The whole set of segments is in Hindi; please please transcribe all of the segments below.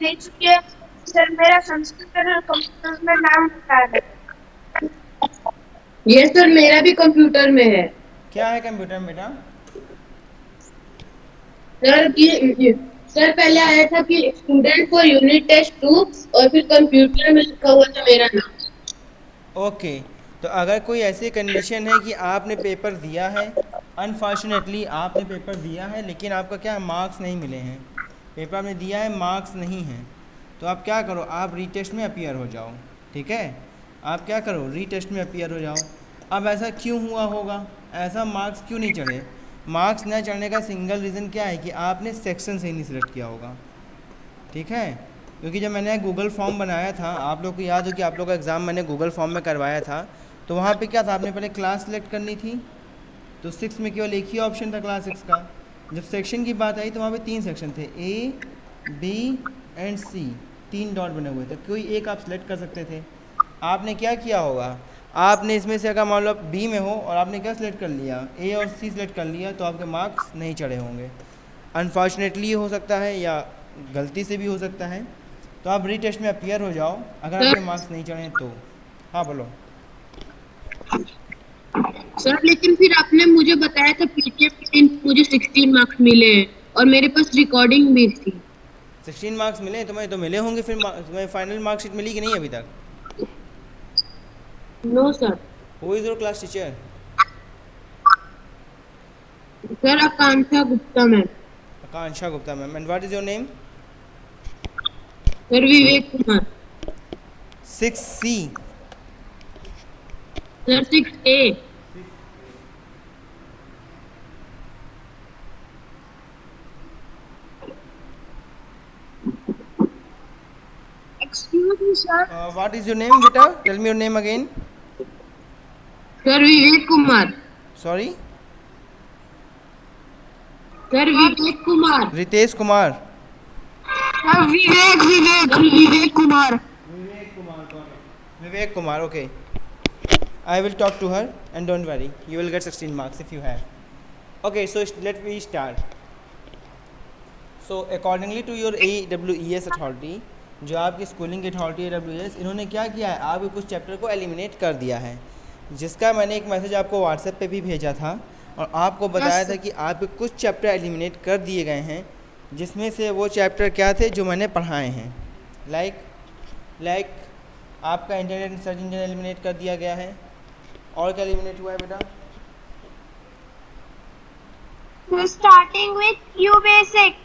नहीं चुके सर, मेरा संस्कृत और कंप्यूटर में नाम लिखा है। ये सर मेरा भी कंप्यूटर में है। क्या है कंप्यूटर में बेटा? सर कि सर पहले आया था कि स्टूडेंट फॉर यूनिट टेस्ट 2 और फिर कंप्यूटर में लिखा हुआ था मेरा नाम। ओके, तो अगर कोई ऐसी कंडीशन है कि आपने पेपर दिया है, अनफॉर्चुनेटली आपने पेपर दिया है लेकिन आपका क्या है, मार्क्स नहीं मिले हैं, पेपर आपने दिया है मार्क्स नहीं हैं, तो आप क्या करो, आप रीटेस्ट में अपीयर हो जाओ। ठीक है, आप क्या करो, रीटेस्ट में अपीयर हो जाओ। अब ऐसा क्यों हुआ होगा, ऐसा मार्क्स क्यों नहीं चढ़े? मार्क्स न चढ़ने का सिंगल रीज़न क्या है कि आपने सेक्शन सही नहीं सिलेक्ट किया होगा। ठीक है, क्योंकि जब मैंने गूगल फॉर्म बनाया था, आप लोग को याद हो कि आप लोग का एग्ज़ाम मैंने गूगल फॉर्म में करवाया था, तो वहाँ पे क्या था, आपने पहले क्लास सेलेक्ट करनी थी, तो 6 में केवल एक ही ऑप्शन था क्लास 6 का। जब सेक्शन की बात आई तो वहाँ पे 3 सेक्शन थे, A B and C, 3 dot बने हुए थे, कोई एक आप सेलेक्ट कर सकते थे। आपने क्या किया होगा, आपने इसमें से अगर मान लो आप बी में हो और आपने क्या सिलेक्ट कर लिया, ए और सी सिलेक्ट कर लिया, तो आपके मार्क्स नहीं चढ़े होंगे। अनफॉर्चुनेटली हो सकता है या गलती से भी हो सकता है, तो आप रीटेस्ट में अपीयर हो जाओ अगर सर आपके मार्क्स नहीं चढ़े तो। हाँ बोलो। सर लेकिन फिर आपने मुझे बताया था पीटीएम में मुझे 16 मार्क्स मिले हैं और मेरे पास रिकॉर्डिंग भी थी। 16 मार्क्स मिले तुम्हें, तो मिले होंगे फिर तुम्हें फाइनल मार्कशीट मिली कि नहीं अभी तक? No sir. Who is your class teacher? Sir Akanksha Gupta ma'am. Akanksha Gupta ma'am. And what is your name? Sir Vivek Kumar. 6C। Sir 6A। Excuse me sir. What is your name बेटा, tell me your name again. Sir Vivek Kumar. Sorry? Sir Vivek Kumar. Ritesh Kumar. Sir Vivek Vivek sir Vivek Kumar. Vivek Kumar, Vivek Kumar, okay. I will talk to her and don't worry, you will get 16 marks if you have. Okay, so let me start. So accordingly to your AWES authority, जो आपकी स्कूलिंग की अथॉरिटी है AWES, इन्होंने क्या किया है, आपके कुछ चैप्टर को एलिमिनेट कर दिया है, जिसका मैंने एक मैसेज आपको व्हाट्सएप पे भी भेजा था और आपको बताया था कि आपके कुछ चैप्टर एलिमिनेट कर दिए गए हैं, जिसमें से वो चैप्टर क्या थे जो मैंने पढ़ाए हैं। लाइक आपका इंटरनेट सर्च इंजन एलिमिनेट कर दिया गया है। और क्या एलिमिनेट हुआ है बेटा? Starting with Q basic.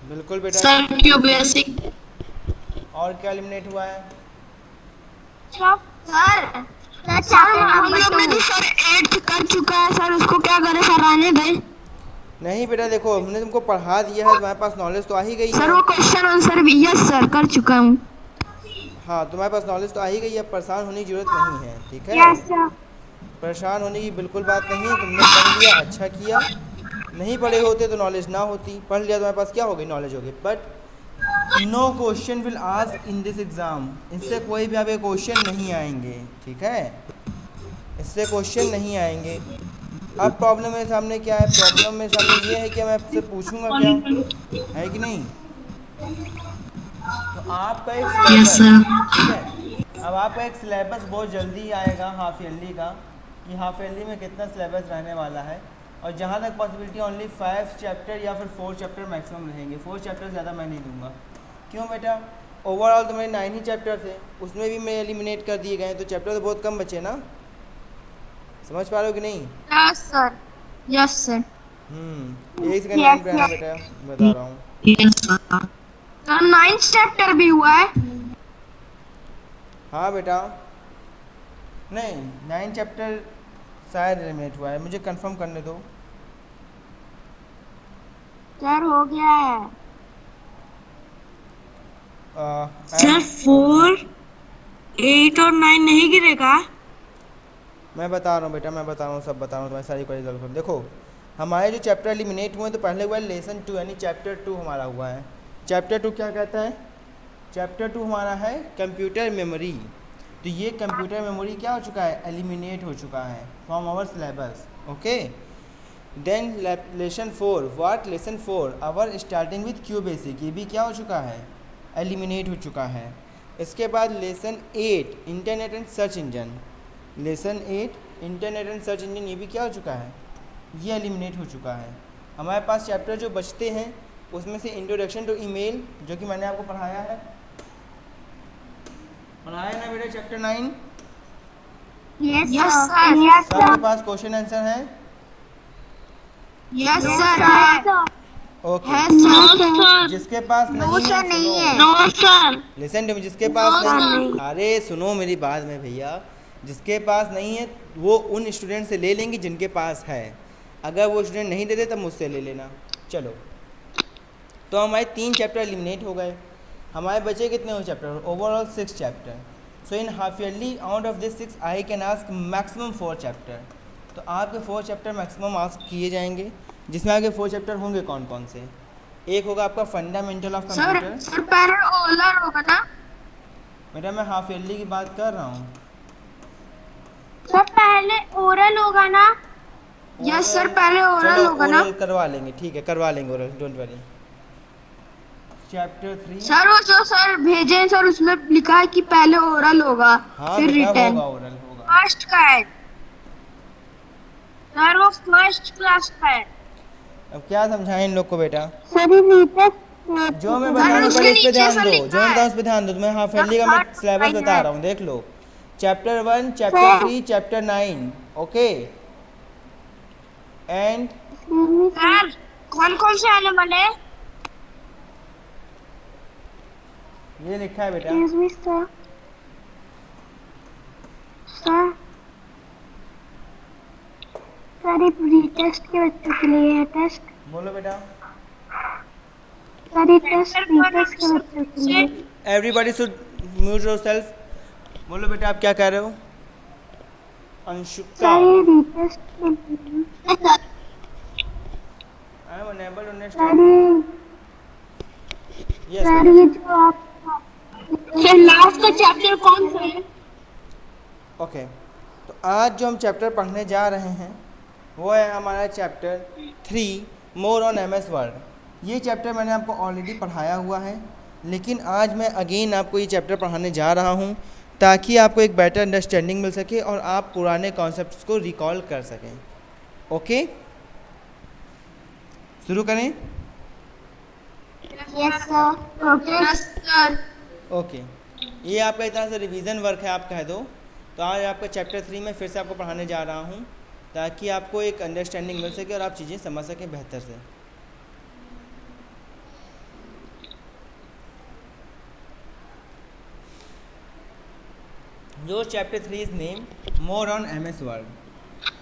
बिल्कुल बेटा। सर क्यों बेसिक। और क्या एलिमिनेट हुआ है? सर सर हम लोग ने तो सर 8 कर चुका है सर, उसको क्या करें सर, आने दें। नहीं बेटा देखो, हमने तुमको पढ़ा दिया है, तुम्हारे पास नॉलेज तो आ ही गई सर है। वो क्वेश्चन आंसर भी यस सर कर चुका हूँ। हाँ, तुम्हारे पास नॉलेज तो आ ही गई है, परेशान होने की ज़रूरत नहीं है। ठीक है, यस सर। परेशान होने की बिल्कुल बात नहीं है। तुमने पढ़ लिया, अच्छा किया। नहीं पढ़े होते तो नॉलेज ना होती, पढ़ लिया तुम्हारे पास क्या होगी, नॉलेज होगी। But no question will ask in this exam, इससे कोई भी आपके क्वेश्चन नहीं आएंगे। ठीक है, इससे क्वेश्चन नहीं आएंगे। अब प्रॉब्लम मेरे सामने क्या है, प्रॉब्लम मेरे सामने ये है कि मैं आपसे पूछूंगा क्या, है कि नहीं? तो आपका एक यस सिलेबस, सर। ठीक है, अब आपका एक सिलेबस बहुत जल्दी आएगा हाफ ईयरली का, कि हाफ ईयरली में कितना सिलेबस रहने वाला है। और जहाँ तक पॉसिबिलिटी ओनली 5 चैप्टर या फिर 4 चैप्टर मैक्सिमम रहेंगे, 4 चैप्टर ज़्यादा मैं नहीं दूंगा। क्यों बेटा, ओवरऑल तो मेरे 9 ही चैप्टर थे, उसमें भी मैं एलिमिनेट कर दिए गए हैं, तो चैप्टर तो बहुत कम बचे ना। समझ पा रहे हो कि नहीं? Yes sir. Yes sir. यही सेकंड लाइन पे है ना बेटा, बता रहा हूँ। Yes sir. Sir 9th chapter भी हुआ है। हाँ बेटा, नहीं 9 चैप्टर शायद एलिमिनेट हुआ है, मुझे कंफर्म करने दो। सर हो गया है। सर 4 8 और 9 नहीं गिरेगा। मैं बता रहा हूँ बेटा, मैं बता रहा हूँ, सब बता रहा हूँ, तुम्हारी सारी क्वेरी सॉल्व कर। देखो, हमारे जो चैप्टर एलिमिनेट हुए हैं, तो पहले हुआ है लेसन 2 यानी चैप्टर 2 हमारा हुआ है। चैप्टर 2 क्या कहता है? चैप्टर 2 हमारा है कंप्यूटर मेमोरी। तो ये कंप्यूटर मेमोरी क्या हो चुका है, एलिमिनेट हो चुका है from our syllabus. Okay, then lesson 4, what lesson 4 our starting with QBasic, ये भी क्या हो चुका है, एलिमिनेट हो चुका है। इसके बाद lesson 8 internet and search engine, lesson 8 internet and search engine, ये भी क्या हो चुका है, ये एलिमिनेट हो चुका है। हमारे पास चैप्टर जो बचते हैं उसमें से इंट्रोडक्शन टू ईमेल, जो कि मैंने आपको पढ़ाया है ना बेटा, चैप्टर 9। Yes, sir. सबके पास क्वेश्चन आंसर है? Yes, sir. ओके, जिसके पास नहीं है सुनो, No, sir. Listen to me, जिसके पास नहीं, अरे सुनो मेरी बात में भैया, जिसके पास नहीं है वो उन स्टूडेंट से ले लेंगे जिनके पास है, अगर वो स्टूडेंट नहीं देते तब मुझसे ले लेना। चलो, तो हमारे 3 चैप्टर एलिमिनेट हो गए, हमारे बचे कितने हो chapter, overall 6 chapter. So in half yearly out of this 6 I can ask maximum 4 chapter. तो आपके 4 चैप्टर मैक्सिमम आस्क किए जाएंगे, जिसमें आगे 4 चैप्टर होंगे कौन कौन से। एक होगा आपका फंडामेंटल ऑफ कंप्यूटर। सर पहले ओलर होगा ना? बेटा मैं हाफ ईयरली की बात कर रहा हूँ। सर पहले ओरल होगा ना? यस सर, पहले ओरल चलो होगा ना? ओरल करवा लेंगे, ठीक है करवा लेंगे oral, don't worry. Chapter 3, sir वो जो सर भेजे सर उसमें लिखा है कि पहले ओरल होगा हाँ फिर बेटा रिटर्न। होगा, ओरल होगा। फर्स्ट का है सर, वो फर्स्ट क्लास का है। अब क्या समझाएं इन लोग को बेटा, सर जो मैं बता रहा हूँ पहले इस पे ध्यान दो, जो मैं बता रहा हूँ इस पे ध्यान दो। मैं हाफ ईयरली का मैं सिलेबस बता रहा हूँ, देख लो। Chapter 1, chapter 3, chapter 9, okay. And sir कौन कौन से आने वाले हैं? ये लिखा है बेटा, सर ये प्री-टेस्ट के बच्चों के लिए है टेस्ट। बोलो बेटा। सर ये टेस्ट प्री-टेस्ट के बच्चों के लिए। Everybody should mute yourself. बोलो बेटा आप क्या कह रहे हो? अंशुका, सर ये री-टेस्ट के लिए। I am unable to sir understand. Yes sir ये जो आप सर लास्ट का चैप्टर कौन सा है? ओके, तो आज जो हम चैप्टर पढ़ने जा रहे हैं वो है हमारा chapter 3, more on MS word. ये चैप्टर मैंने आपको ऑलरेडी पढ़ाया हुआ है, लेकिन आज मैं अगेन आपको ये चैप्टर पढ़ाने जा रहा हूँ ताकि आपको एक बेटर अंडरस्टैंडिंग मिल सके और आप पुराने कॉन्सेप्ट्स को रिकॉल कर सकें। ओके, शुरू करें। Yes sir. Okay sir. Okay, ये आपका एक तरह से रिवीजन वर्क है आप कह दो। तो आज आपका चैप्टर 3 में फिर से आपको पढ़ाने जा रहा हूँ ताकि आपको एक अंडरस्टैंडिंग मिल सके और आप चीज़ें समझ सकें बेहतर से। Your chapter 3 is named more on MS Word.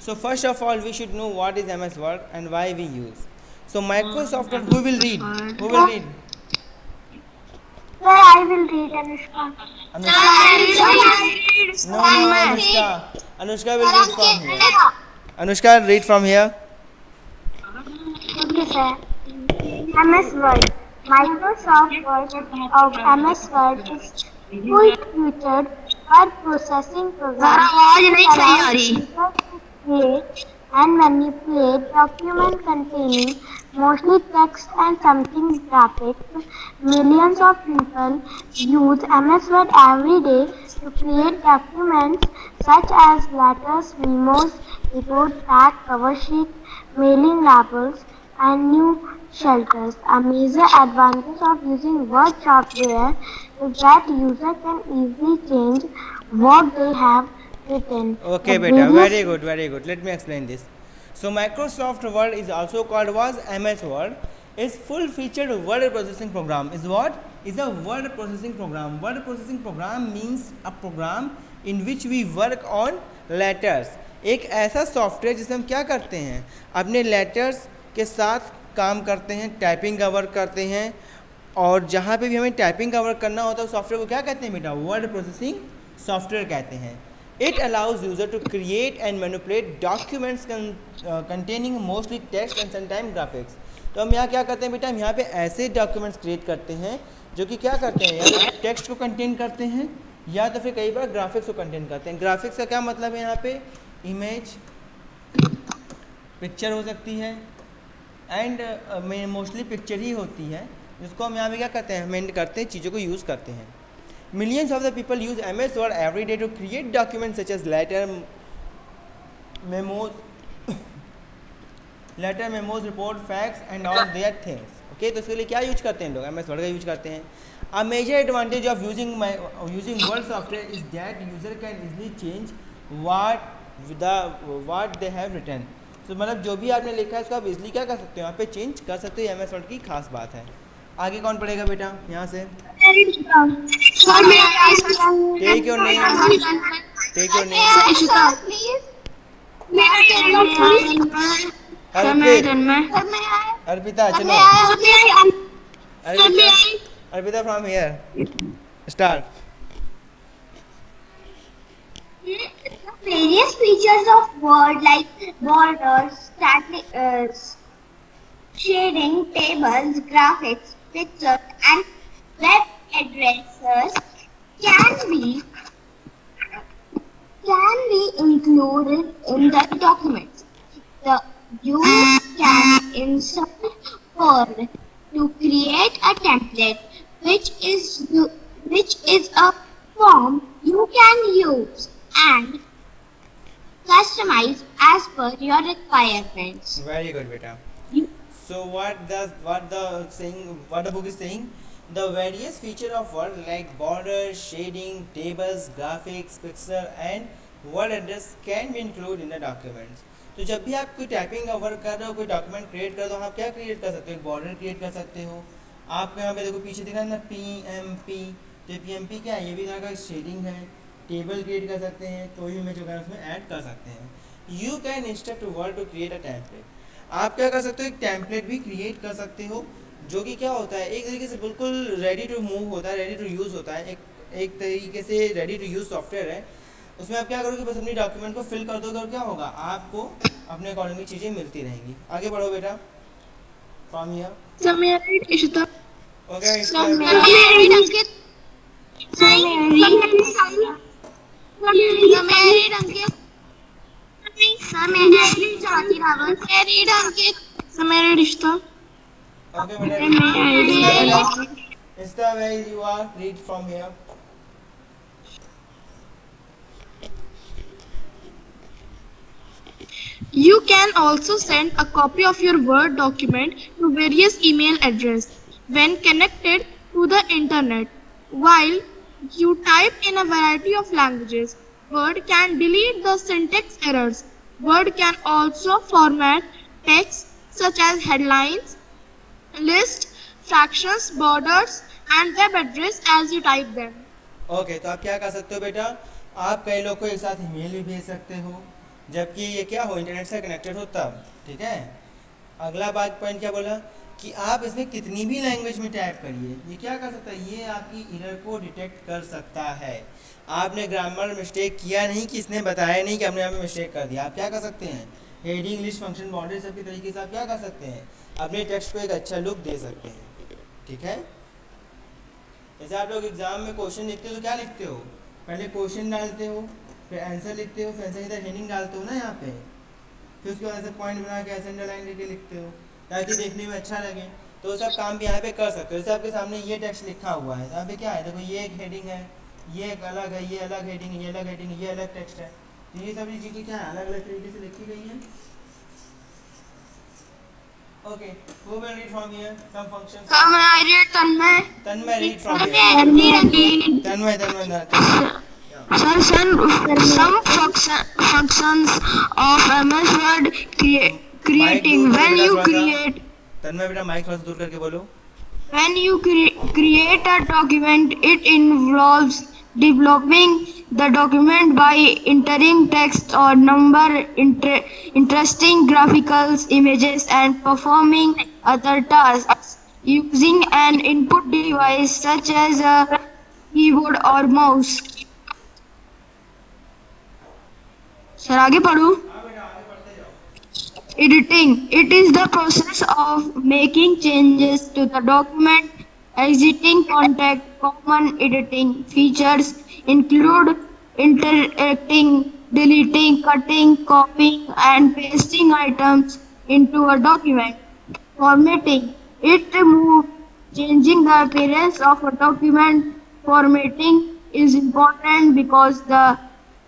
So first of all we should know what is MS Word and why we use. So Microsoft Word, who will read? Who will read? Sir, I will read Anushka. Anushka? No, Anushka. Anushka will read from here. Anushka, read from here. Okay, sir. MS Word. Microsoft Word of MS Word is full-featured word processing program that allows users to create and manipulate documents containing mostly text and something graphics. Millions of people use MS Word every day to create documents such as letters, memos, report tag, cover sheet, mailing labels, and new shelters. A major advantage of using Word software is that user can easily change what they have written. Okay, The beta, various- very good, very good. Let me explain this. So Microsoft Word is also called was MS Word. Is full-featured word processing program. Is what? Is a word processing program. Word processing program means a program in which we work on letters. एक ऐसा सॉफ्टवेयर जिसमें हम क्या करते हैं, अपने लेटर्स के साथ काम करते हैं, टाइपिंग का वर्क करते हैं, और जहाँ पे भी हमें टाइपिंग का वर्क करना होता है सॉफ्टवेयर को क्या कहते हैं बेटा? वर्ड प्रोसेसिंग सॉफ्टवेयर कहते हैं. It allows user to create and manipulate documents containing mostly text and sometimes graphics. तो हम यहाँ क्या करते हैं बेटा? हम यहाँ पे ऐसे डॉक्यूमेंट्स क्रिएट करते हैं जो कि क्या करते हैं, या तो टेक्स्ट को कंटेन करते हैं या तो फिर कई बार ग्राफिक्स को कंटेन करते हैं. ग्राफिक्स का क्या मतलब है? यहाँ पे इमेज, पिक्चर हो सकती है, एंड मोस्टली पिक्चर ही होती है, जिसको हम यहाँ पे क्या करते हैं, अमेंड करते हैं, चीज़ों को यूज़ करते हैं. Millions of the people use MS Word every day to create documents such as memos, report, facts and all their things. Okay, तो इसके लिए क्या यूज करते हैं लोग, MS Word का यूज करते हैं. A major advantage of using Word software is that user can easily change what they have written. तो मतलब जो भी आपने लिखा है उसको आप इजली क्या कर सकते हो, यहाँ पे चेंज कर सकते हो. MS Word की खास बात है. आगे कौन पढ़ेगा बेटा यहाँ से? Take your name. Take your name. Arpita चलो. Arpita from here. Start. Various features of Word like borders, shading, tables, graphics, pictures, and web addresses can be included in the documents. You can insert Word to create a template, which is a form you can use and customize as per your requirements. Very good beta. So what the book is saying, the various feature of Word like borders, shading, tables, graphics, picture and word address can be included in the documents. तो जब भी आप कोई टाइपिंग का वर्क कर रहे हो, कोई डॉक्यूमेंट क्रिएट कर दो, आप क्या क्रिएट कर सकते हो, एक बॉर्डर क्रिएट कर सकते हो. आपको यहाँ पे देखो पीछे दिख रहा है ना PMP, तो PMP क्या है, ये भी तरह का शेडिंग है. टेबल क्रिएट कर सकते हैं, कोई भी इमेज वगैरह उसमें ऐड कर सकते हैं. You can instruct Word to create a template. आप क्या कर सकते हो, एक टेम्पलेट भी क्रिएट कर सकते हो, जो कि क्या होता है, एक तरीके से बिल्कुल रेडी टू मूव होता है, रेडी टू यूज़ होता है. एक तरीके से रेडी टू यूज़ सॉफ्टवेयर है. उसमें आप क्या करोगे, बस अपनी डॉक्यूमेंट को फिल कर दोगे और क्या होगा, आपको अपने अकॉर्डिंगली चीज़ें मिलती रहेंगी. आगे बढ़ो बेटा. From here. Okay, madam. Is the way you are read from here? You can also send a copy of your Word document to various email addresses when connected to the internet. While you type in a variety of languages, Word can delete the syntax errors. Word can also format text such as headlines, lists, fractions, borders, and web address as you type them. Okay, तो आप क्या कर सकते हो बेटा, आप कई लोग को एक साथ ईमेल भी भेज सकते हो, जबकि ये क्या हो, इंटरनेट से कनेक्टेड हो तब. ठीक है. अगला बात पॉइंट क्या बोला कि आप इसमें कितनी भी लैंग्वेज में टाइप करिए, ये क्या कर सकता है, ये आपकी एरर को डिटेक्ट कर सकता है. आपने ग्रामर मिस्टेक किया नहीं कि इसने बताया नहीं कि हमने यहाँ पे मिस्टेक कर दिया. आप क्या कर सकते हैं, हेडिंग, लिस्ट, फंक्शन, बॉर्डर सब के तरीके से आप क्या कर सकते हैं, अपने टेक्स्ट को एक अच्छा लुक दे सकते हैं. ठीक है. जैसे आप लोग एग्जाम में क्वेश्चन लिखते हो तो क्या लिखते हो, पहले क्वेश्चन डालते हो, फिर आंसर लिखते हो, फिर आंसर की तरह हेडिंग डालते हो ना यहाँ पे, फिर उसके बाद ऐसे पॉइंट बना के ऐसे अंडरलाइन करके लिखते हो ताकि देखने में अच्छा लगे. तो वो सब काम भी यहाँ पे कर सकते हो. जैसे आपके सामने ये टेक्स्ट लिखा हुआ है, यहाँ पे क्या है, देखो ये एक हेडिंग है, ये एक अलग है, ये अलग हेडिंग है, ये अलग हेडिंग है, ये अलग टेक्स्ट है. तो ये सभी चीज़ें क्या है, अलग अलग तरीके से लिखी गई हैं. Okay, who will read from here? Some functions. I read Tanmay. Tanmay, read from here. Tanmay. Some functions of MS Word creating. When you create, तन्मय बेटा माइक थोड़ा सा दूर करके बोलो. when you create a document, it involves developing the document by entering text or number, interesting graphics, images, and performing other tasks using an input device such as a keyboard or mouse. Sir आगे पढ़ो. Editing. It is the process of making changes to the document. Exiting content. Common editing features include interacting, deleting, cutting, copying, and pasting items into a document. Formatting. It removes Changing the appearance of a document formatting is important because the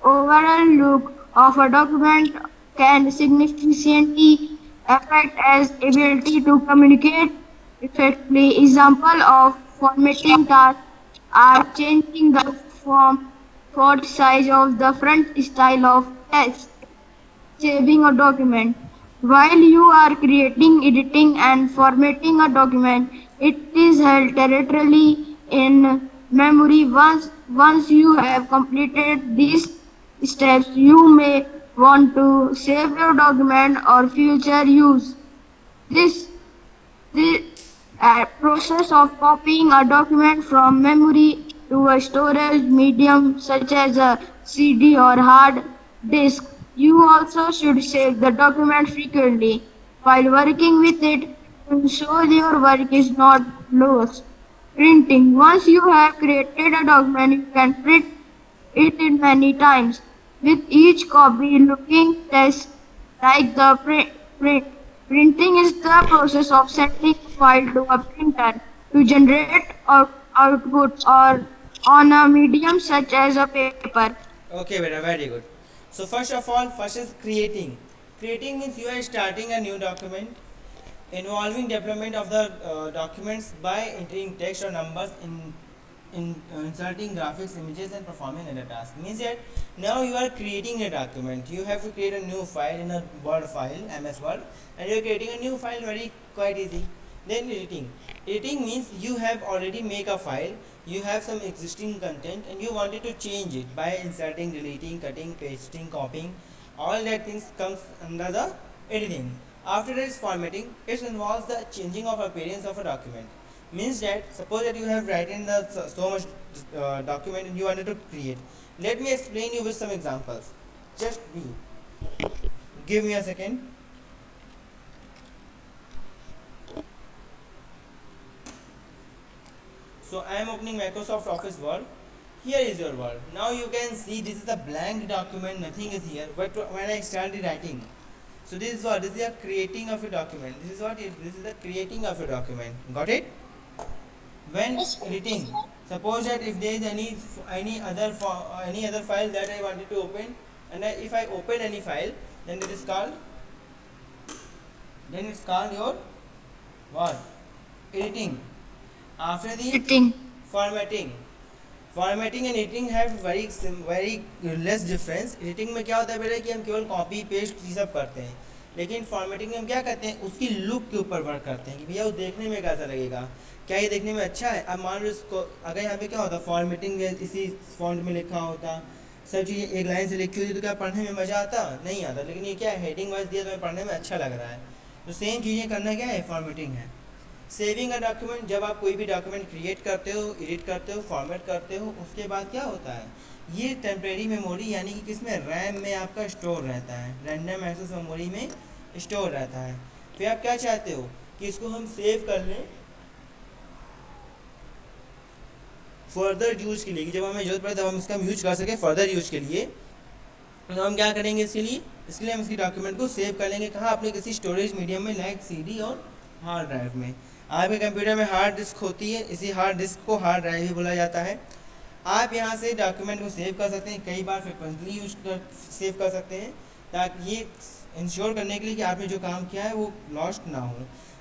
overall look of a document can significantly affect its ability to communicate effectively. Example of formatting tasks are changing the font size of the front style of text, saving a document. While you are creating, editing, and formatting a document, it is held territorially in memory. Once you have completed these steps, you may want to save your document or future use. This the process of copying a document from memory to a storage medium such as a CD or hard disk. You also should save the document frequently while working with it to ensure your work is not lost. Printing. Once you have created a document, you can print it in many times, with each copy looking test like the print. Printing is the process of sending a file to a printer to generate output or on a medium such as a paper. Okay, beta, very good. So first of all, first is creating. Creating means you are starting a new document involving development of the documents by entering text or numbers in inserting graphics, images, and performing other tasks. Means that now you are creating a document. You have to create a new file in a Word file, MS Word, and you are creating a new file very quite easy. Then editing. Editing means you have already make a file. You have some existing content and you wanted to change it by inserting, deleting, cutting, pasting, copying. All that things comes under the editing. After that is formatting. It involves the changing of appearance of a document. Means that suppose that you have written the so much document and you wanted to create. Let me explain you with some examples. Just give me a second. So I am opening Microsoft Office Word. Here is your Word. Now you can see this is a blank document, nothing is here. But when I started writing, so this is what? This is the creating of a document. This is what it, this is the creating of a document. Got it? When editing, suppose that if there is any other file that I wanted to open, and if I open any file, then it is called, then it's called your what? Editing. After the Editing. formatting. Formatting and editing have very less difference. Editing में क्या होता है बेटा कि हम केवल कॉपी पेस्ट ये सब करते हैं, लेकिन फॉर्मेटिंग में हम क्या करते हैं, उसकी लुक के ऊपर वर्क करते हैं कि भैया वो देखने में कैसा लगेगा, क्या ये देखने में अच्छा है. अब मान लो इसको अगर यहाँ पे क्या होता है फॉर्मेटिंग इसी फॉन्ट में लिखा होता, सब चीज़ें एक लाइन से लिखी होती तो क्या पढ़ने में मज़ा आता नहीं आता. लेकिन ये क्या है हेडिंग वाइज दिया तो हमें पढ़ने में अच्छा लग रहा है. तो सेम चीज़ें करना क्या है फॉर्मेटिंग है. सेविंग अ डॉक्यूमेंट, जब आप कोई भी डॉक्यूमेंट क्रिएट करते हो, एडिट करते हो, फॉर्मेट करते हो, उसके बाद क्या होता है ये टेम्परेरी मेमोरी यानी कि किसमें रैम में आपका स्टोर रहता है, रैंडम एक्सेस मेमोरी में स्टोर रहता है. फिर आप क्या चाहते हो कि इसको हम सेव कर लें फर्दर यूज के लिए, कि जब हमें जरूरत पड़े तब हम इसका यूज कर सकें फर्दर यूज के लिए. तो हम क्या करेंगे इसके लिए हम इसकी डॉक्यूमेंट को सेव कर लेंगे कहाँ, अपने किसी स्टोरेज मीडियम में लाइक सीडी और हार्ड ड्राइव में. आपके कंप्यूटर में हार्ड डिस्क होती है, इसी हार्ड डिस्क को हार्ड ड्राइव भी बोला जाता है. आप यहाँ से डॉक्यूमेंट को सेव कर सकते हैं, कई बार फ्रिक्वेंटली सेव कर सकते हैं ताकि ये इंश्योर करने के लिए कि आपने जो काम किया है वो लॉस्ट ना हो.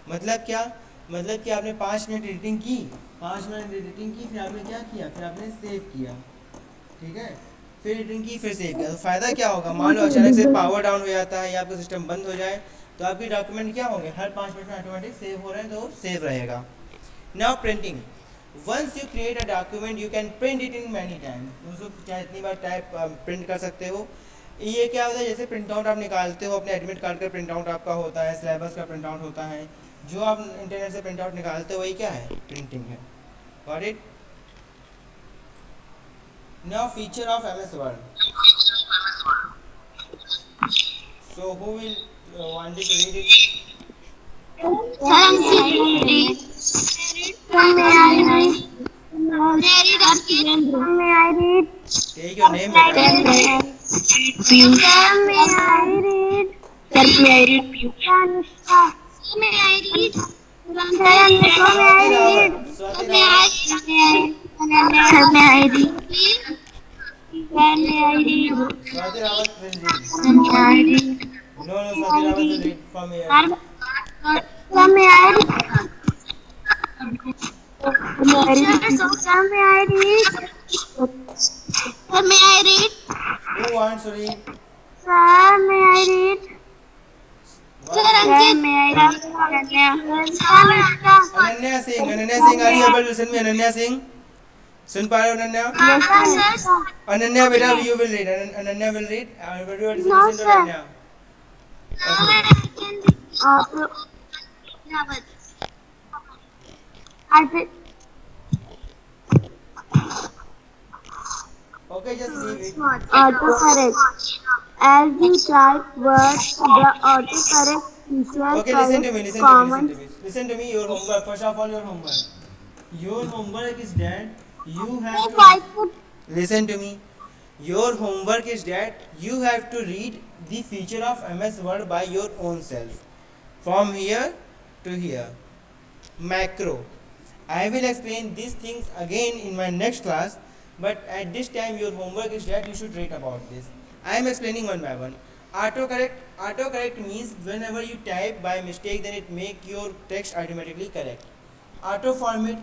मतलब क्या, मतलब कि आपने 5 मिनट एडिटिंग की, 5 मिनट एडिटिंग की, फिर आपने क्या किया, फिर आपने सेव किया, ठीक है, फिर एडिटिंग की, फिर सेव किया. तो फ़ायदा क्या होगा, मान लो अचानक से पावर डाउन हो जाता है या आपका सिस्टम बंद हो जाए तो आपके डॉक्यूमेंट क्या होंगे हर 5 मिनट में ऑटोमेटिक सेव हो रहे हैं, तो सेव रहेगा. Now printing. Once you create a document you can print it in many time. उसको चाहे इतनी बार टाइप प्रिंट कर सकते हो. ये क्या होता है, जैसे प्रिंट आउट आप निकालते हो अपने एडमिट कार्ड का प्रिंट आउट आपका होता है, सिलेबस का प्रिंट आउट होता है, जो आप इंटरनेट से प्रिंट आउट निकालते हो वही क्या है, प्रिंटिंग है. Got it. Now feature of MS word. So who will wanted to read it? May I read? Take your name. May I read? May I read? Sir, may I read? May I read? Swati Rawat Sir, may I read? Sir, may I read? Swati Rawat will read. Sir, may I read? No, Swati Rawat will read from here. Sir, may I read? Sir, may I read? Sir, may I read? Who wants to read? Sir, may I read? Sir, may I read? Ananya Singh. Ananya Singh, are you able to listen me? Ananya Singh. सुन पा रहे हो अनन्या? Yes, sir. अनन्या बेटा you will read. Ananya will read. Everybody No, listen to sir. Ananya. I did. Okay, just leave it. Autocorrect. As you type words, the autocorrect feature Okay, listen to me. Listen to me. common. Listen to me. Listen to me. Your homework. First of all, your homework. Your homework is that you have to listen to me. Your homework is that you have to read the feature of MS Word by your own self. From here to here. Macro. I will explain these things again in my next class, but at this time your homework is that you should read about this. I am explaining one by one. Autocorrect means whenever you type by mistake, then it make your text automatically correct. Auto format,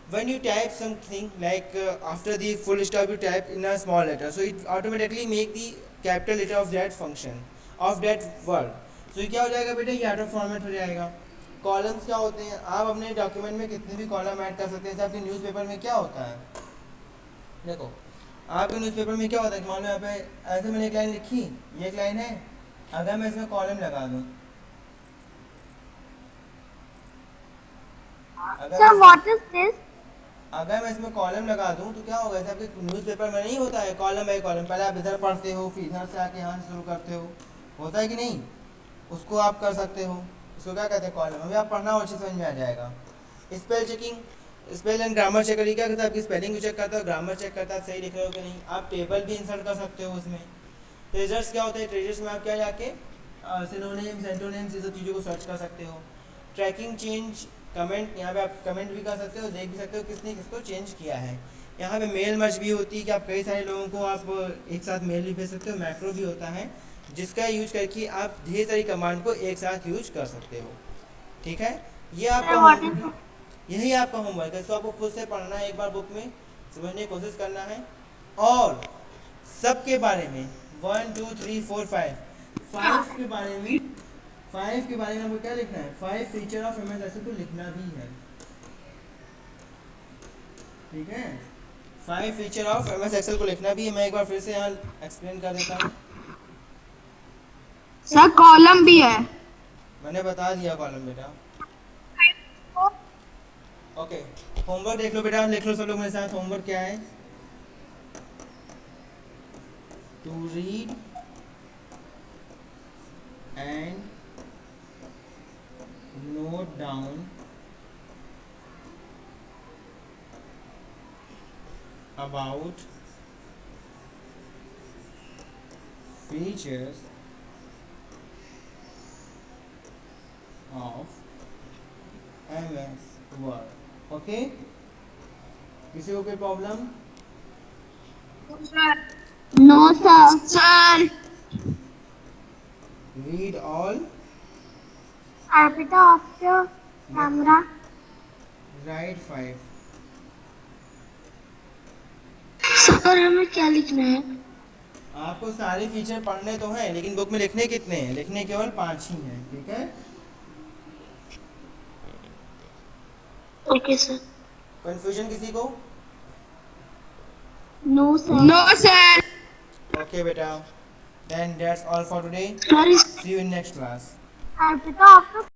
when you type something like after the full stop you type in a small letter, so it automatically make the capital letter of that function of that word. So ये क्या हो जाएगा बेटा, ये auto format हो जाएगा. कॉलम्स क्या होते हैं, आप अपने डॉक्यूमेंट में कितने भी कॉलम ऐड कर सकते हैं. जैसे आपके न्यूज़पेपर में क्या होता है, देखो आपके न्यूज़पेपर में क्या होता है, मान लो यहाँ पे ऐसे मैंने एक लाइन लिखी, ये एक लाइन है, अगर मैं इसमें कॉलम लगा दूँ, Sir, what is this? अगर मैं इसमें कॉलम लगा दूं तो क्या होगा, जैसे आपके न्यूज़पेपर में नहीं होता है कॉलम बाई कॉलम, पहले आप इधर पढ़ते हो फिर इधर से आके यहाँ से शुरू करते हो, होता है कि नहीं, उसको आप कर सकते हो, उसको क्या कहते हैं कॉलम. अभी आप पढ़ना अच्छे समझ में आ जाएगा. Spell checking, spell and grammar checker क्या करता है, आपकी स्पेलिंग भी चेक करता है, ग्रामर चेक करता है सही लिख रहे हो कि नहीं. आप टेबल भी इंसर्ट कर सकते हो उसमें. ट्रेजर्स क्या होता है, ट्रेजर्स में आप क्या जाके सिनोनिम्स एंटोनिम्स ये सब चीज़ों को सर्च कर सकते हो. ट्रैकिंग चेंज, कमेंट, यहाँ पे आप कमेंट भी कर सकते हो, देख भी सकते हो किसने किसको चेंज किया है. यहाँ पे मेल मर्ज भी होती है कि आप कई सारे लोगों को आप एक साथ मेल भी भेज सकते हो. मैक्रो भी होता है जिसका यूज करके आप ढेर सारी कमांड को एक साथ यूज कर सकते हो. ठीक है, ये आपका यही आपका होमवर्क है. इसको आपको खुद से पढ़ना है, एक बार बुक में समझने की कोशिश करना है, और सबके बारे में 1 2 3 4 5 के बारे में 5 के बारे में आपको क्या लिखना है, 5 फीचर ऑफ MS एक्सेल को लिखना भी है. ठीक है, 5 फीचर ऑफ MS एक्सेल को लिखना भी है. मैं एक बार फिर से यहाँ एक्सप्लेन कर देता हूँ. सर कॉलम भी है. मैंने बता दिया कॉलम बेटा. ओके, होमवर्क देख लो बेटा, लिख लो सब लोग मेरे साथ. होमवर्क क्या है, to read and note down about features of MS Word. Okay, किसी को कोई problem? No, sir. Sir Read all, Arpita, off your camera. write 5. Sir हमें क्या लिखना है? आपको सारे फीचर पढ़ने तो हैं, लेकिन बुक में लिखने कितने हैं, लिखने केवल 5 ही हैं. ठीक है, ओके सर. कंफ्यूजन किसी को? No, sir. No sir. Okay beta, then that's all for today. Sir See you in next class. Arpita, off your